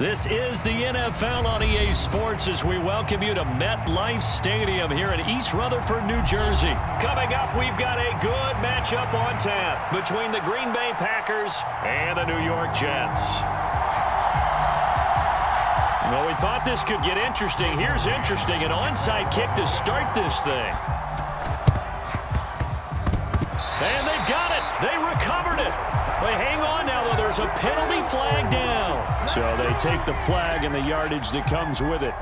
This is the NFL on EA Sports as we welcome you to MetLife Stadium here in East Rutherford, New Jersey. Coming up, we've got a good matchup on tap between the Green Bay Packers and the New York Jets. Well, we thought this could get interesting. Here's interesting, an onside kick to start this thing. And they've got it. They recovered it. They hang on now, though. There's a penalty flag down. So they take the flag and the yardage that comes with it.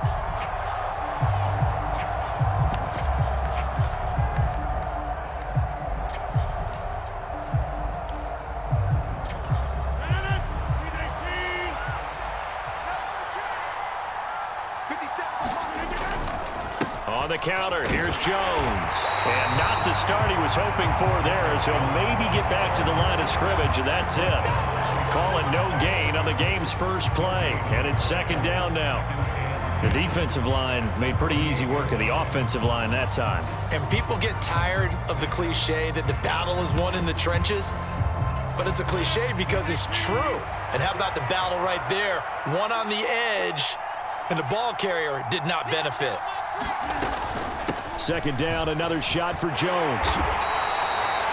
On the counter, here's Jones. And not the start he was hoping for there, so maybe get back to the line of scrimmage, and that's it. Call it no gain on the game's first play, and it's second down now. The defensive line made pretty easy work of the offensive line that time. And people get tired of the cliche that the battle is won in the trenches, but it's a cliche because it's true. And how about the battle right there? One on the edge, and the ball carrier did not benefit. Second down, another shot for Jones.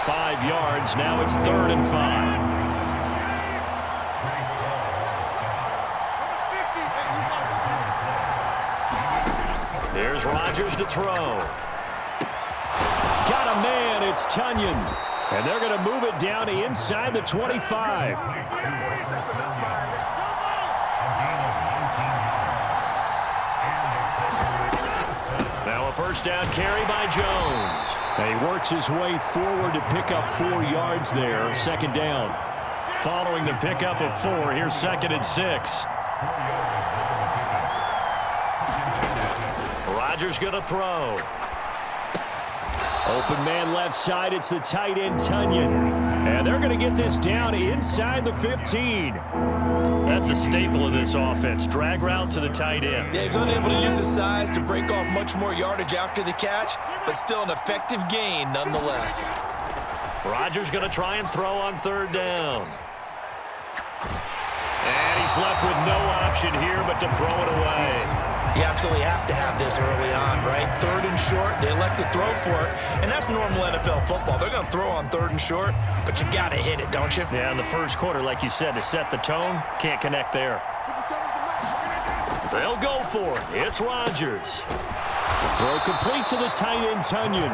5 yards, now it's 3rd and 5. There's Rodgers to throw. Got a man, it's Tunyon. And they're going to move it down inside the 25. Now a first down carry by Jones. And he works his way forward to pick up 4 yards there. Second down. Following the pickup of 4, here's 2nd and 6. Rodgers going to throw. Open man left side. It's the tight end, Tunyon. And they're going to get this down inside the 15. That's a staple of this offense. Drag route to the tight end. Yeah, he's unable to use his size to break off much more yardage after the catch, but still an effective gain nonetheless. Rodgers going to try and throw on 3rd down. And he's left with no option here but to throw it away. You absolutely have to have this early on, right? 3rd and short, they elect to throw for it, and that's normal NFL football. They're going to throw on 3rd and short, but you've got to hit it, don't you? Yeah, in the first quarter, like you said, to set the tone, can't connect there. They'll go for it. It's Rodgers. The throw complete to the tight end, Tunyon.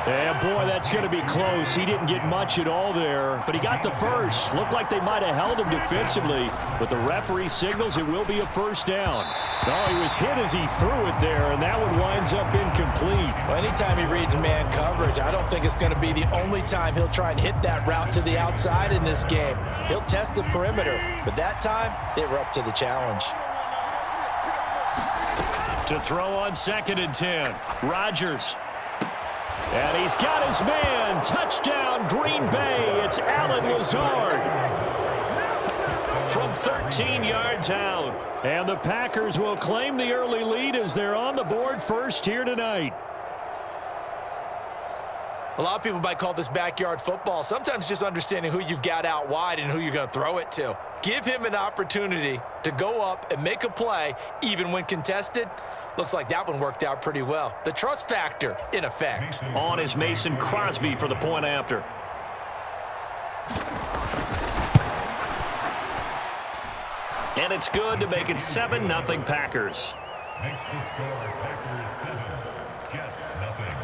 Yeah, boy, that's going to be close. He didn't get much at all there, but he got the first. Looked like they might have held him defensively, but the referee signals it will be a first down. Oh, he was hit as he threw it there, and that one winds up incomplete. Well, anytime he reads man coverage, I don't think it's going to be the only time he'll try and hit that route to the outside in this game. He'll test the perimeter, but that time, they were up to the challenge. To throw on 2nd and 10, Rodgers. And he's got his man. Touchdown, Green Bay. It's Allen Lazard. From 13 yards out. And the Packers will claim the early lead as they're on the board first here tonight. A lot of people might call this backyard football. Sometimes just understanding who you've got out wide and who you're going to throw it to. Give him an opportunity to go up and make a play, even when contested. Looks like that one worked out pretty well. The trust factor in effect. On is Mason Crosby for the point after. And it's good to make it 7-0 Packers. Makes the score Packers 7, Jets nothing.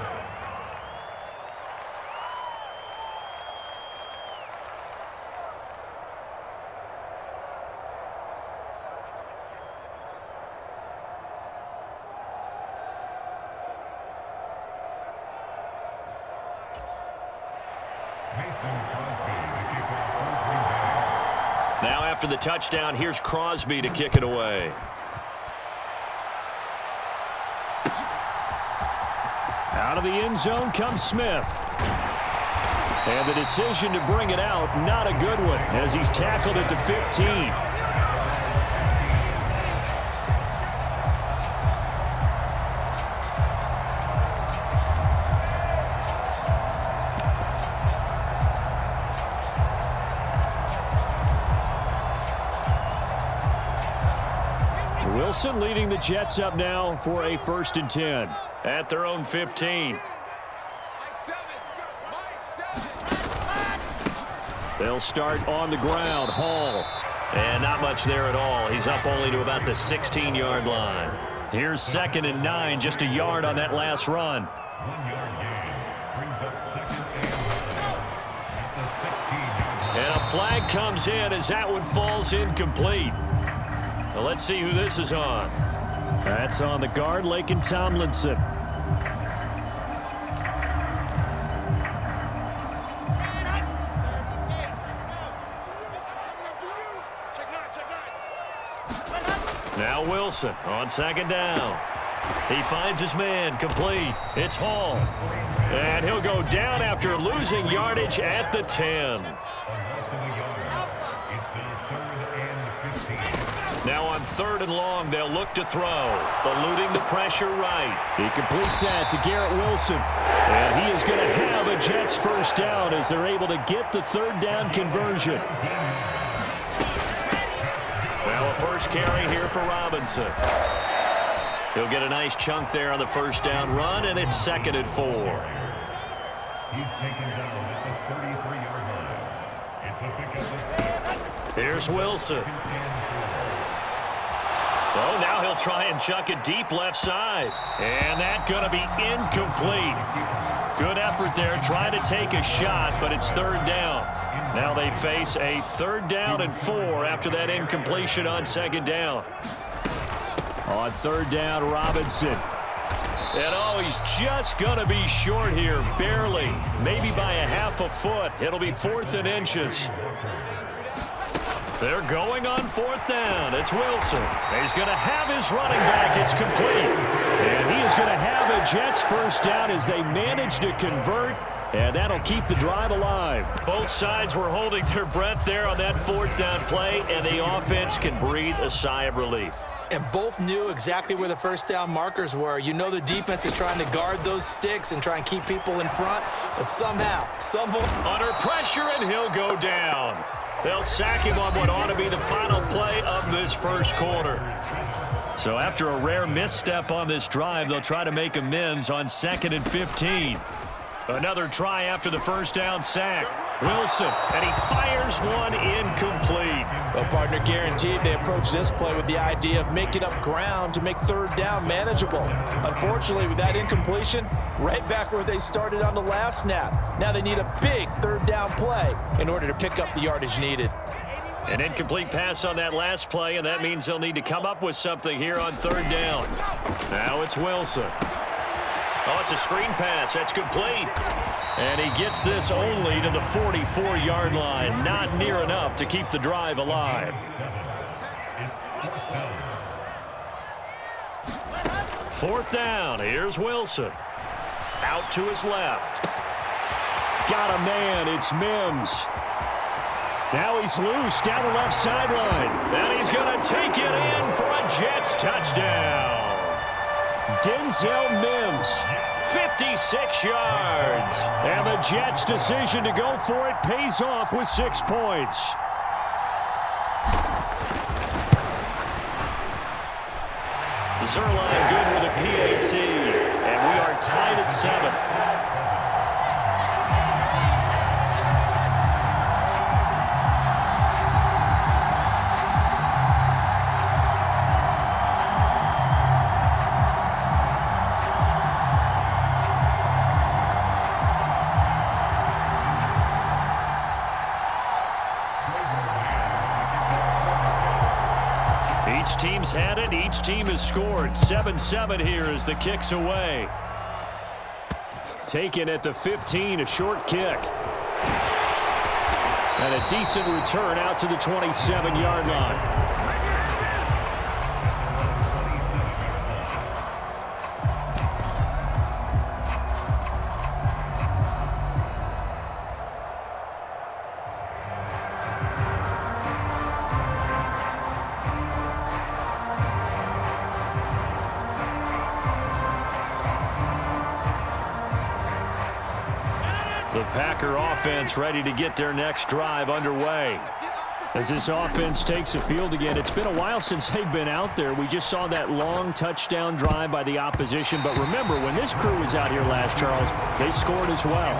Now after the touchdown, here's Crosby to kick it away. Out of the end zone comes Smith. And the decision to bring it out, not a good one, as he's tackled at the 15. Wilson leading the Jets up now for a 1st and 10 at their own 15. They'll start on the ground. Hall. And not much there at all. He's up only to about the 16-yard line. Here's 2nd and 9, just a yard on that last run. 1-yard gain brings up 2nd and 9 at the 16-yard line. And a flag comes in as that one falls incomplete. Well, let's see who this is on. That's on the guard, Laken Tomlinson. Now Wilson on 2nd down. He finds his man, complete. It's Hall. And he'll go down after losing yardage at the 10. Now on 3rd and long, they'll look to throw. Eluding the pressure right. He completes that to Garrett Wilson. And he is going to have a Jets 1st down as they're able to get the 3rd down conversion. Now a 1st carry here for Robinson. He'll get a nice chunk there on the 1st down run, and it's 2nd and 4. He's taken down at the 33-yard line. It's a pickup of 7. Here's Wilson. Oh, now he'll try and chuck it deep left side. And that's going to be incomplete. Good effort there, trying to take a shot, but it's 3rd down. Now they face a 3rd down and 4 after that incompletion on 2nd down. On 3rd down, Robinson. And oh, he's just going to be short here, barely. Maybe by a half a foot. It'll be 4th and inches. They're going on 4th down. It's Wilson. He's going to have his running back. It's complete. And he is going to have a Jets 1st down as they manage to convert. And that'll keep the drive alive. Both sides were holding their breath there on that 4th down play, and the offense can breathe a sigh of relief. And both knew exactly where the 1st down markers were. You know the defense is trying to guard those sticks and try and keep people in front, but somehow, under pressure, and he'll go down. They'll sack him on what ought to be the final play of this 1st quarter. So after a rare misstep on this drive, they'll try to make amends on 2nd and 15. Another try after the 1st down sack. Wilson, and he fires one incomplete. Well, partner, guaranteed they approach this play with the idea of making up ground to make 3rd down manageable. Unfortunately, with that incompletion, right back where they started on the last snap. Now they need a big 3rd down play in order to pick up the yardage needed. An incomplete pass on that last play, and that means they'll need to come up with something here on 3rd down. Now it's Wilson. Oh, it's a screen pass. That's complete. And he gets this only to the 44-yard line. Not near enough to keep the drive alive. 4th down. Here's Wilson. Out to his left. Got a man. It's Mims. Now he's loose down the left sideline. And he's going to take it in for a Jets touchdown. Denzel Mims, 56 yards. And the Jets' decision to go for it pays off with 6 points. Zerline good with a PAT. And we are tied at 7. Each team's had it. Each team has scored. 7-7 here as the kick's away. Taken at the 15, a short kick. And a decent return out to the 27-yard line. The Packer offense ready to get their next drive underway. As this offense takes the field again, it's been a while since they've been out there. We just saw that long touchdown drive by the opposition. But remember, when this crew was out here last, Charles, they scored as well.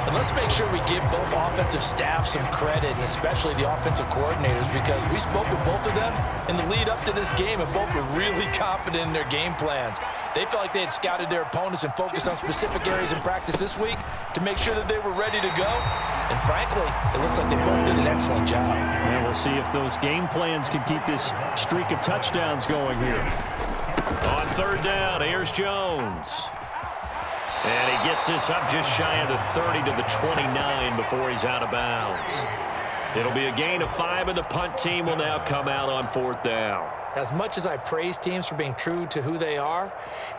And let's make sure we give both offensive staffs some credit, and especially the offensive coordinators, because we spoke with both of them in the lead up to this game, and both were really confident in their game plans. They felt like they had scouted their opponents and focused on specific areas in practice this week to make sure that they were ready to go. And frankly, it looks like they both did an excellent job. And we'll see if those game plans can keep this streak of touchdowns going here. On third down, here's Jones. And he gets this up just shy of the 30 to the 29 before he's out of bounds. It'll be a gain of 5, and the punt team will now come out on fourth down. As much as I praise teams for being true to who they are,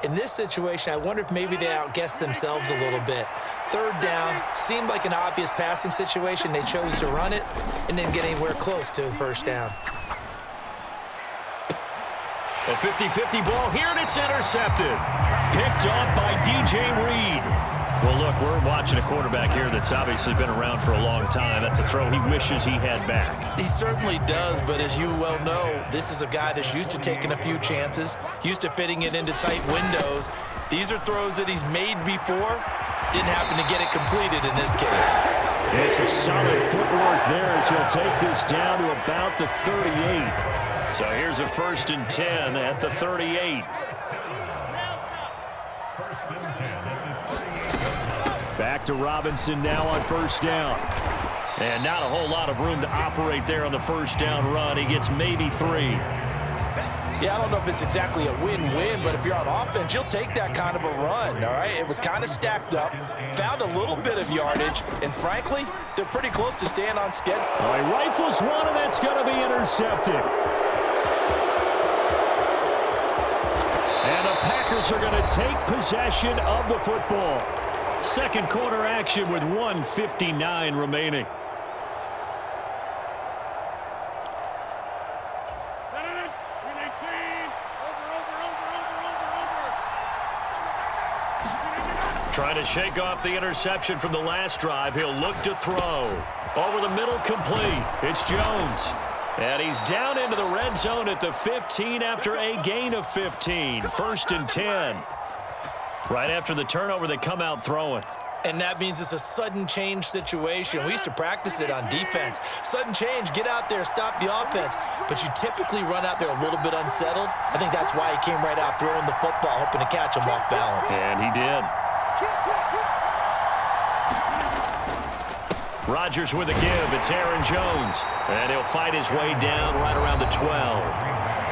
in this situation, I wonder if maybe they outguessed themselves a little bit. Third down seemed like an obvious passing situation. They chose to run it and didn't get anywhere close to the first down. A 50-50 ball here, and it's intercepted. Picked off by DJ Reed. Well, look, we're watching a quarterback here that's obviously been around for a long time. That's a throw he wishes he had back. He certainly does, but as you well know, this is a guy that's used to taking a few chances, used to fitting it into tight windows. These are throws that he's made before. Didn't happen to get it completed in this case. It's a solid footwork there as he'll take this down to about the 38. So here's a 1st and 10 at the 38. Back to Robinson now on first down. And not a whole lot of room to operate there on the first down run. He gets maybe 3. Yeah, I don't know if it's exactly a win-win, but if you're on offense, you'll take that kind of a run, all right? It was kind of stacked up, found a little bit of yardage, and frankly, they're pretty close to staying on schedule. All right, rifles one, and that's going to be intercepted. And the Packers are going to take possession of the football. Second quarter action with 1:59 remaining. Trying to shake off the interception from the last drive. He'll look to throw. Over the middle, complete. It's Jones. And he's down into the red zone at the 15 after a gain of 15. 1st and 10. Right after the turnover, they come out throwing. And that means it's a sudden change situation. We used to practice it on defense. Sudden change, get out there, stop the offense. But you typically run out there a little bit unsettled. I think that's why he came right out throwing the football, hoping to catch him off balance. And he did. Rodgers with a give. It's Aaron Jones. And he'll fight his way down right around the 12.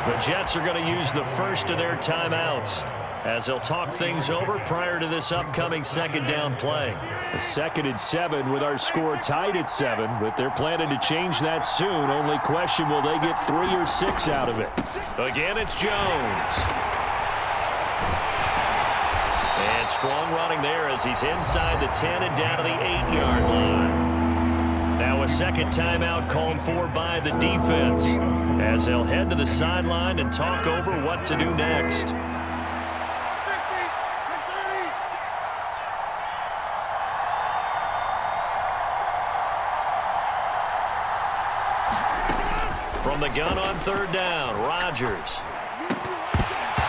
The Jets are going to use the first of their timeouts as they'll talk things over prior to this upcoming second down play. A 2nd and 7 with our score tied at 7, but they're planning to change that soon. Only question, will they get 3 or 6 out of it? Again, it's Jones. And strong running there as he's inside the 10 and down to the 8-yard line. Now a second timeout called for by the defense as they'll head to the sideline and talk over what to do next. From the gun on third down, Rodgers.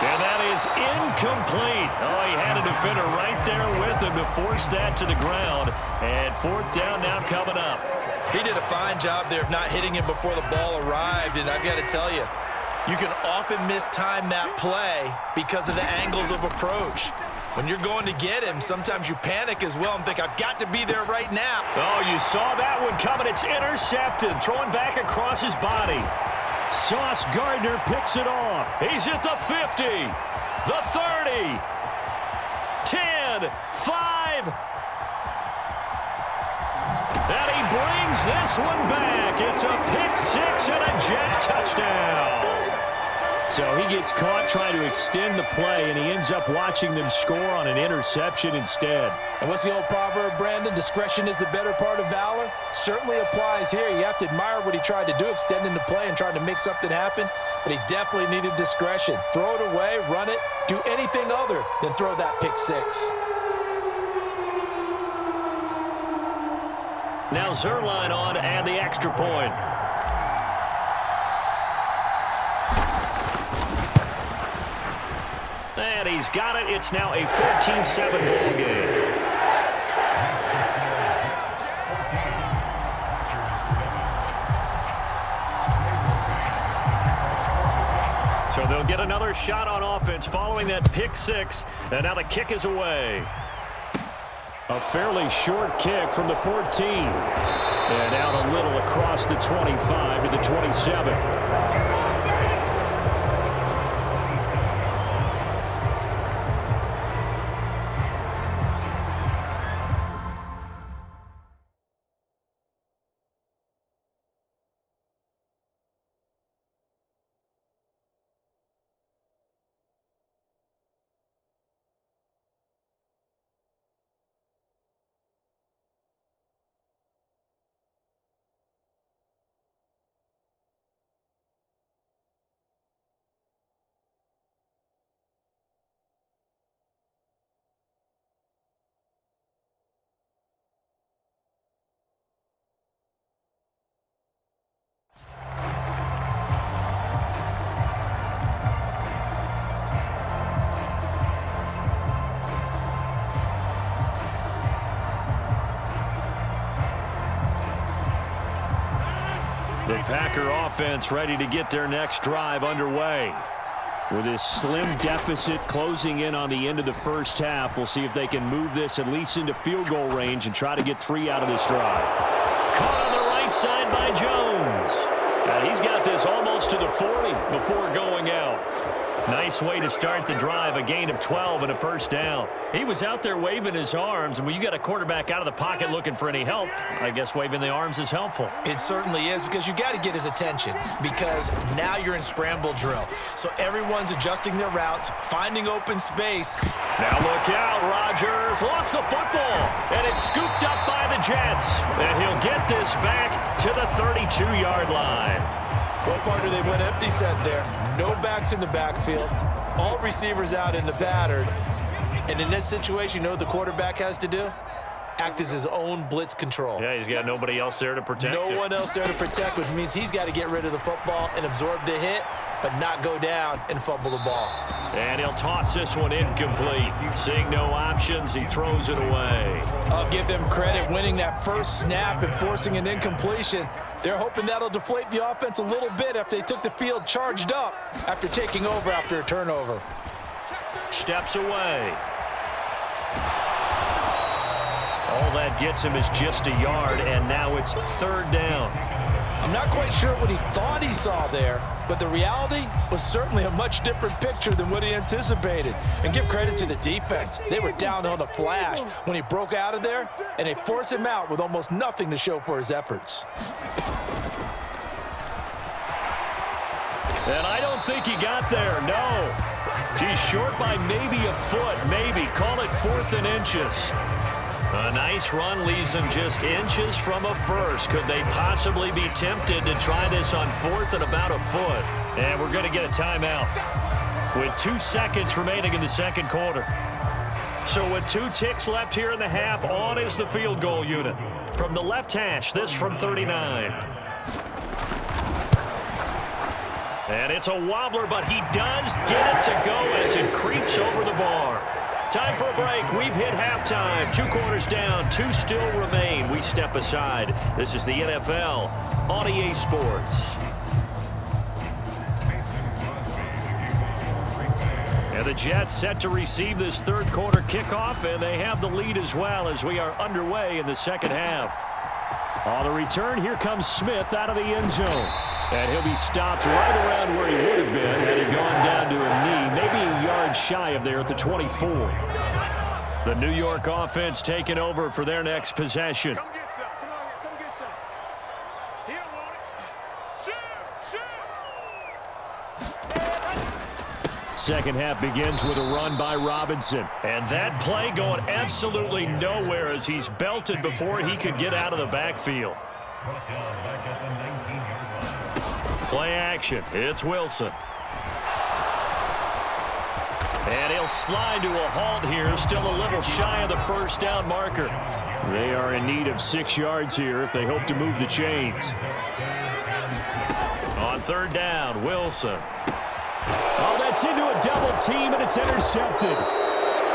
And that is incomplete. Oh, he had a defender right there with him to force that to the ground. And fourth down now coming up. He did a fine job there of not hitting him before the ball arrived, and I've got to tell you, you can often mistime that play because of the angles of approach. When you're going to get him, sometimes you panic as well and think, I've got to be there right now. Oh, you saw that one coming. It's intercepted, throwing back across his body. Sauce Gardner picks it off. He's at the 50, the 30, 10, 5. And he brings this one back. It's a pick 6 and a Jet touchdown. So he gets caught trying to extend the play, and he ends up watching them score on an interception instead. And what's the old proverb, Brandon? Discretion is the better part of valor. Certainly applies here. You have to admire what he tried to do, extending the play and trying to make something happen. But he definitely needed discretion. Throw it away, run it, do anything other than throw that pick 6. Now Zerline on to add the extra point. And he's got it. It's now a 14-7 ball game. So they'll get another shot on offense following that pick six. And now the kick is away. A fairly short kick from the 14. And out a little across the 25 to the 27. The Packer offense ready to get their next drive underway. With this slim deficit closing in on the end of the first half, we'll see if they can move this at least into field goal range and try to get 3 out of this drive. Caught on the right side by Jones. And he's got this almost to the 40 before going out. Nice way to start the drive, a gain of 12 and a first down. He was out there waving his arms, and when you got a quarterback out of the pocket looking for any help, I guess waving the arms is helpful. It certainly is, because you got to get his attention, because now you're in scramble drill. So everyone's adjusting their routes, finding open space. Now look out, Rodgers lost the football, and it's scooped up by the Jets. And he'll get this back to the 32-yard line. What partner they went empty set there. No backs in the backfield. All receivers out in the pattern. And in this situation, you know what the quarterback has to do? Act as his own blitz control. Yeah, he's got nobody else there to protect him. No one else there to protect, which means he's got to get rid of the football and absorb the hit, but not go down and fumble the ball. And he'll toss this one incomplete. Seeing no options, he throws it away. I'll give them credit winning that first snap and forcing an incompletion. They're hoping that'll deflate the offense a little bit after they took the field charged up after taking over after a turnover. Steps away. All that gets him is just a yard, and now it's third down. I'm not quite sure what he thought he saw there, but the reality was certainly a much different picture than what he anticipated. And give credit to the defense. They were down on the flash when he broke out of there, and they forced him out with almost nothing to show for his efforts. And I don't think he got there, no. He's short by maybe a foot, maybe. Call it 4th and inches. A nice run leaves them just inches from a first. Could they possibly be tempted to try this on 4th and about a foot? And we're going to get a timeout with 2 seconds remaining in the second quarter. So with 2 ticks left here in the half, on is the field goal unit. From the left hash, this from 39. And it's a wobbler, but he does get it to go as it creeps over the bar. Time for a break. We've hit halftime. 2 quarters down, 2 still remain. We step aside. This is the NFL on EA Sports. And the Jets set to receive this third quarter kickoff, and they have the lead as well as we are underway in the second half. On the return, here comes Smith out of the end zone. And he'll be stopped right around where he would have been had he gone down to a knee, maybe a yard shy of there at the 24. The New York offense taking over for their next possession. Come get some. Come on, come get some. He don't want it. Shoot, shoot. Second half begins with a run by Robinson. And that play going absolutely nowhere as he's belted before he could get out of the backfield. Play action. It's Wilson. And he'll slide to a halt here. Still a little shy of the first down marker. They are in need of 6 yards here if they hope to move the chains. On third down, Wilson. Oh, that's into a double team, and it's intercepted.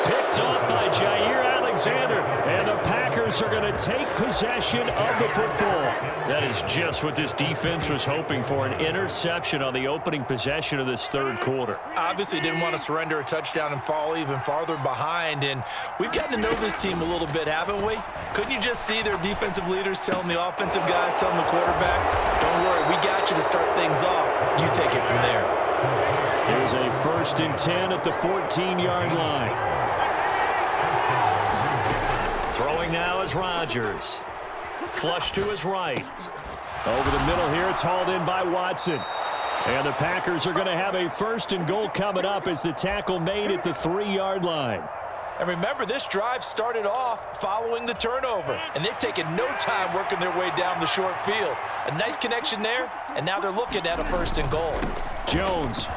Picked off by Jair Alexander. And the Packers are going to take possession of the football. That is just what this defense was hoping for, an interception on the opening possession of this third quarter. Obviously didn't want to surrender a touchdown and fall even farther behind. And we've gotten to know this team a little bit, haven't we? Couldn't you just see their defensive leaders telling the offensive guys, telling the quarterback, don't worry, we got you to start things off. You take it from there. Here's a 1st and 10 at the 14-yard line. Throwing now is Rodgers. Flush to his right. Over the middle here, it's hauled in by Watson. And the Packers are going to have a 1st and goal coming up as the tackle made at the 3-yard line. And remember, this drive started off following the turnover, and they've taken no time working their way down the short field. A nice connection there, and now they're looking at a 1st and goal. Jones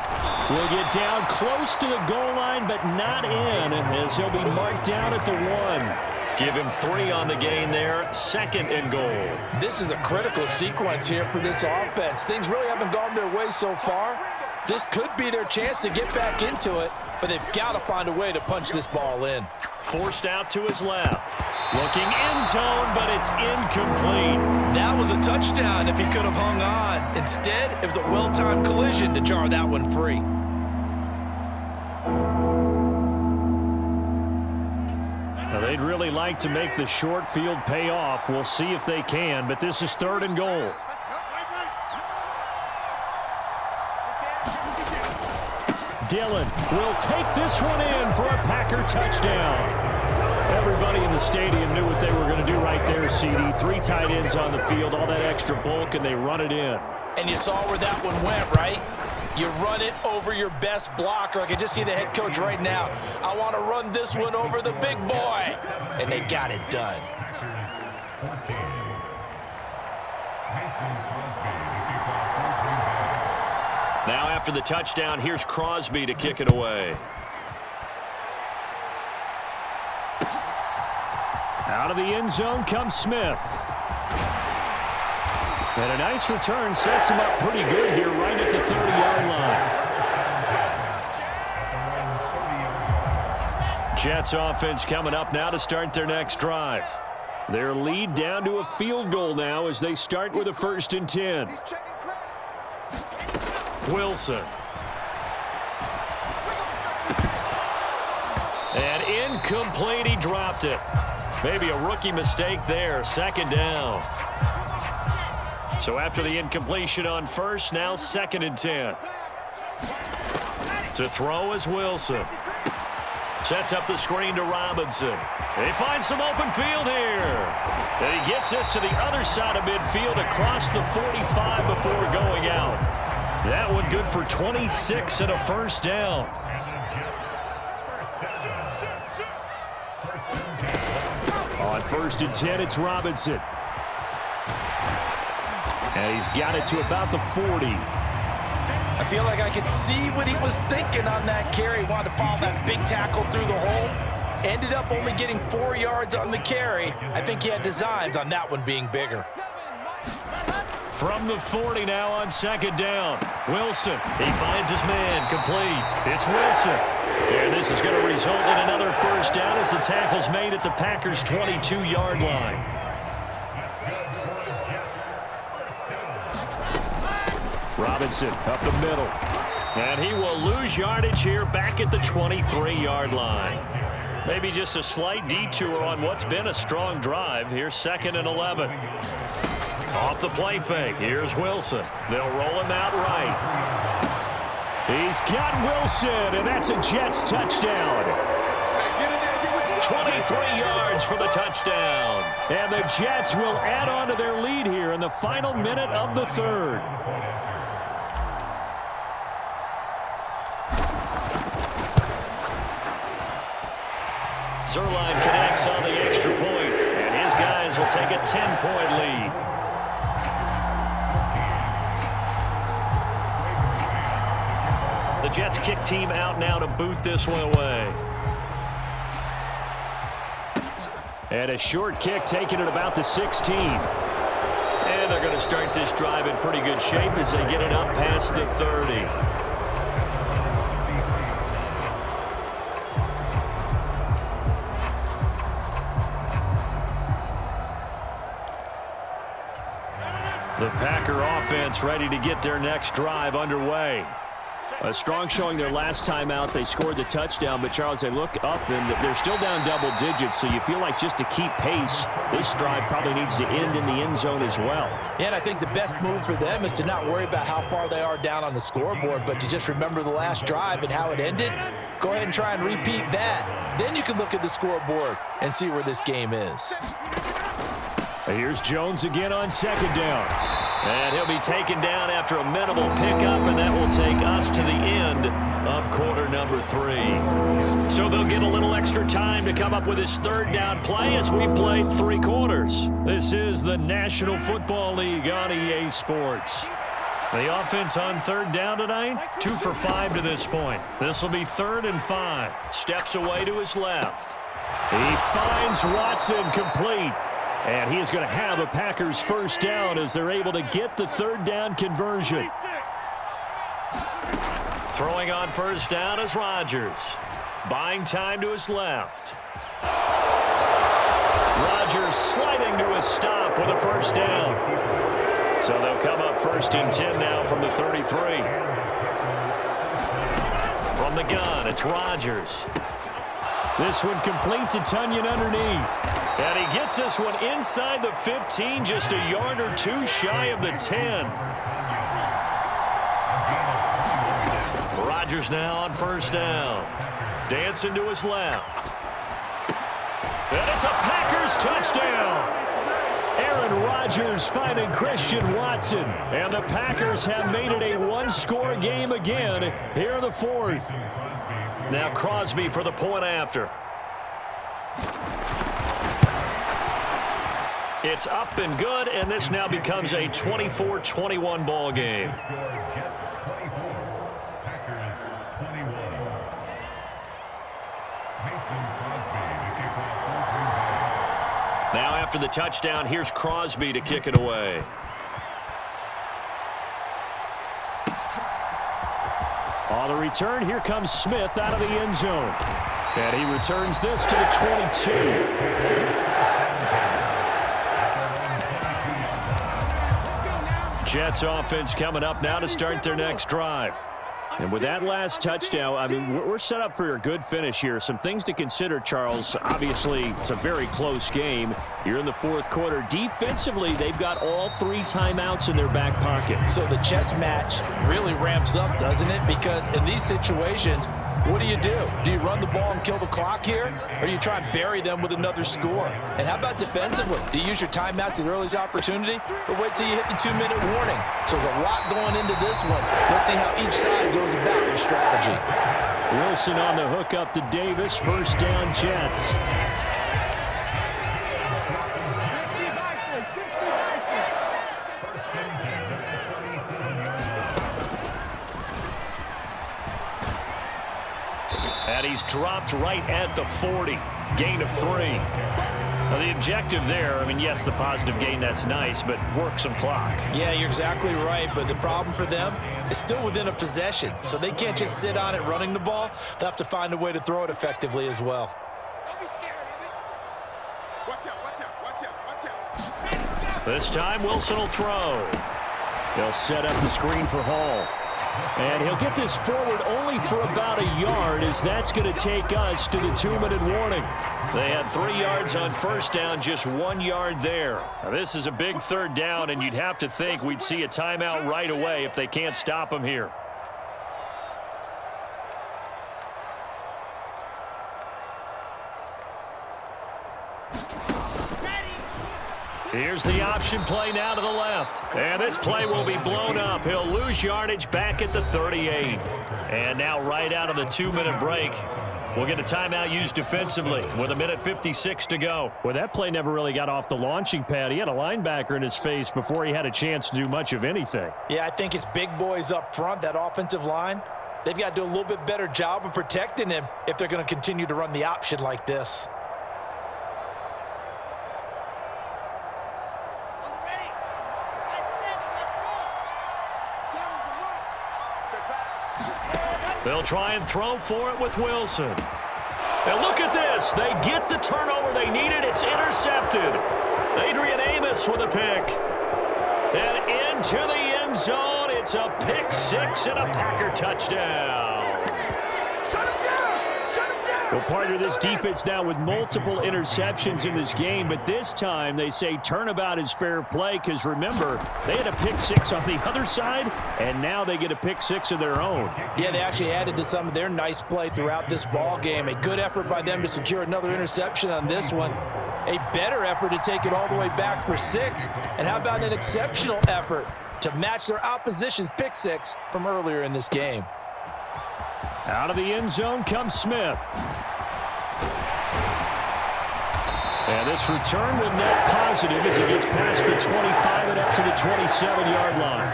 will get down close to the goal line, but not in, as he'll be marked down at the 1. Give him 3 on the gain there, 2nd and goal. This is a critical sequence here for this offense. Things really haven't gone their way so far. This could be their chance to get back into it, but they've got to find a way to punch this ball in. Forced out to his left. Looking end zone, but it's incomplete. That was a touchdown if he could have hung on. Instead, it was a well-timed collision to jar that one free. Now, they'd really like to make the short field pay off. We'll see if they can, but this is 3rd and goal. Dillon will take this one in for a Packer touchdown. Everybody in the stadium knew what they were going to do right there, CD. 3 tight ends on the field, all that extra bulk, and they run it in. And you saw where that one went, right? You run it over your best blocker. I can just see the head coach right now. I want to run this one over the big boy. And they got it done. Now after the touchdown, here's Crosby to kick it away. Out of the end zone comes Smith. And a nice return sets him up pretty good here right at the 30-yard line. Jets offense coming up now to start their next drive. Their lead down to a field goal now as they start with a 1st and 10. Wilson. And incomplete, he dropped it. Maybe a rookie mistake there, 2nd down. So after the incompletion on 1st, now 2nd and 10. To throw is Wilson. Sets up the screen to Robinson. They find some open field here. And he gets this to the other side of midfield across the 45 before going out. That one good for 26 and a 1st down. On 1st and 10, it's Robinson. And he's got it to about the 40. I feel like I could see what he was thinking on that carry. Wanted to follow that big tackle through the hole. Ended up only getting 4 yards on the carry. I think he had designs on that one being bigger. From the 40 now on 2nd down. Wilson, he finds his man, complete. It's Wilson. And this is going to result in another 1st down as the tackle's made at the Packers' 22-yard line. Robinson up the middle. And he will lose yardage here back at the 23-yard line. Maybe just a slight detour on what's been a strong drive. Here's 2nd and 11. Off the play fake. Here's Wilson. They'll roll him out right. He's got Wilson, and that's a Jets touchdown. 23 yards for the touchdown. And the Jets will add on to their lead here in the final minute of the 3rd. Zerline connects on the extra point, and his guys will take a 10-point lead. The Jets kick team out now to boot this one away. And a short kick taken at about the 16. And they're going to start this drive in pretty good shape as they get it up past the 30. The Packer offense ready to get their next drive underway. A strong showing their last time out. They scored the touchdown, but Charles, they look up and they're still down double digits, so you feel like just to keep pace, this drive probably needs to end in the end zone as well. Yeah, and I think the best move for them is to not worry about how far they are down on the scoreboard, but to just remember the last drive and how it ended. Go ahead and try and repeat that. Then you can look at the scoreboard and see where this game is. Here's Jones again on second down. And he'll be taken down after a minimal pickup, and that will take us to the end of quarter number 3. So they'll get a little extra time to come up with his third down play as we played 3 quarters. This is the National Football League on EA Sports. The offense on third down tonight, 2 for 5 to this point. This will be 3rd and 5. Steps away to his left. He finds Watson complete. And he is going to have a Packers first down as they're able to get the third down conversion. Throwing on first down is Rodgers. Buying time to his left. Rodgers sliding to a stop with a first down. So they'll come up 1st and 10 now from the 33. From the gun, it's Rodgers. This one complete to Tonyan underneath. And he gets this one inside the 15, just a yard or 2 shy of the 10. Rodgers now on first down. Dancing to his left. And it's a Packers touchdown. Aaron Rodgers finding Christian Watson. And the Packers have made it a one-score game again here in the 4th. Now Crosby for the point after. It's up and good, and this now becomes a 24-21 ball game. Now after the touchdown, here's Crosby to kick it away. On the return, here comes Smith out of the end zone. And he returns this to the 22. Jets offense coming up now to start their next drive. And with that last touchdown, I mean, we're set up for a good finish here. Some things to consider, Charles. Obviously, it's a very close game. You're in the 4th quarter. Defensively, they've got all 3 timeouts in their back pocket. So the chess match really ramps up, doesn't it? Because in these situations, what do? Do you run the ball and kill the clock here? Or do you try and bury them with another score? And how about defensively? Do you use your timeouts at the earliest opportunity? Or wait till you hit the 2-minute warning? So there's a lot going into this one. Let's see how each side goes about their strategy. Wilson on the hook up to Davis. First down, Jets. And he's dropped right at the 40. Gain of 3. Now the objective there, I mean, yes, the positive gain, that's nice, but work some clock. Yeah, you're exactly right, but the problem for them is still within a possession, so they can't just sit on it running the ball. They'll have to find a way to throw it effectively as well. Don't be scared of it. Watch out, watch out, watch out, watch out. This time, Wilson will throw. They'll set up the screen for Hall. And he'll get this forward only for about a yard, as that's going to take us to the 2-minute warning. They had 3 yards on first down, just 1 yard there. Now, this is a big 3rd down, and you'd have to think we'd see a timeout right away if they can't stop him here. Here's the option play now to the left. And this play will be blown up. He'll lose yardage back at the 38. And now right out of the 2-minute break, we'll get a timeout used defensively with 1:56 to go. Well, that play never really got off the launching pad. He had a linebacker in his face before he had a chance to do much of anything. Yeah, I think it's big boys up front, that offensive line. They've got to do a little bit better job of protecting him if they're going to continue to run the option like this. They'll try and throw for it with Wilson. And look at this. They get the turnover they needed. It's intercepted. Adrian Amos with a pick. And into the end zone. It's a pick six and a Packer touchdown. Well, partner, this defense now with multiple interceptions in this game, but this time they say turnabout is fair play because, remember, they had a pick six on the other side, and now they get a pick six of their own. Yeah, they actually added to some of their nice play throughout this ball game. A good effort by them to secure another interception on this one. A better effort to take it all the way back for 6. And how about an exceptional effort to match their opposition's pick six from earlier in this game? Out of the end zone comes Smith. And this return will net positive as it gets past the 25 and up to the 27-yard line.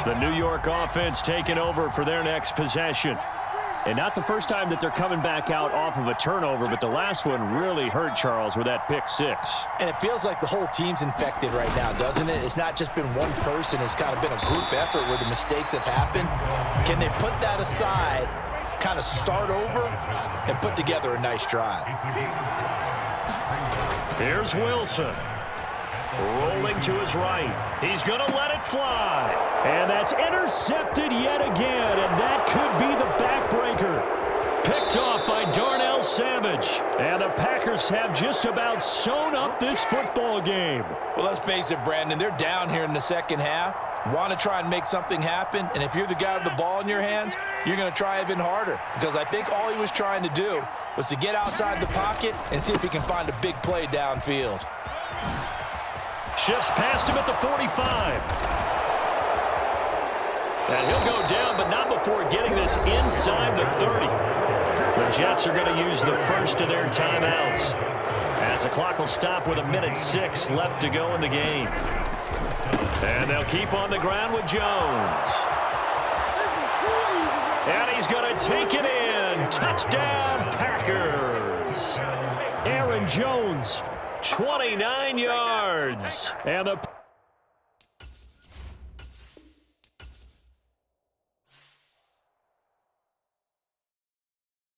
The New York offense taking over for their next possession. And not the first time that they're coming back out off of a turnover, but the last one really hurt Charles with that pick six. And it feels like the whole team's infected right now, doesn't it? It's not just been one person. It's kind of been a group effort where the mistakes have happened. Can they put that aside, kind of start over, and put together a nice drive? Here's Wilson. Rolling to his right. He's going to let it fly. And that's intercepted yet again, and that could be the backbreaker. Picked off by Darnell Savage. And the Packers have just about sewn up this football game. Well, let's face it, Brandon, they're down here in the second half. Want to try and make something happen, and if you're the guy with the ball in your hands, you're going to try even harder, because I think all he was trying to do was to get outside the pocket and see if he can find a big play downfield. Shifts past him at the 45. And he'll go down, but not before getting this inside the 30. The Jets are going to use the first of their timeouts, as the clock will stop with 1:06 left to go in the game. And they'll keep on the ground with Jones. And he's going to take it in. Touchdown, Packers. Aaron Jones, 29 yards. And the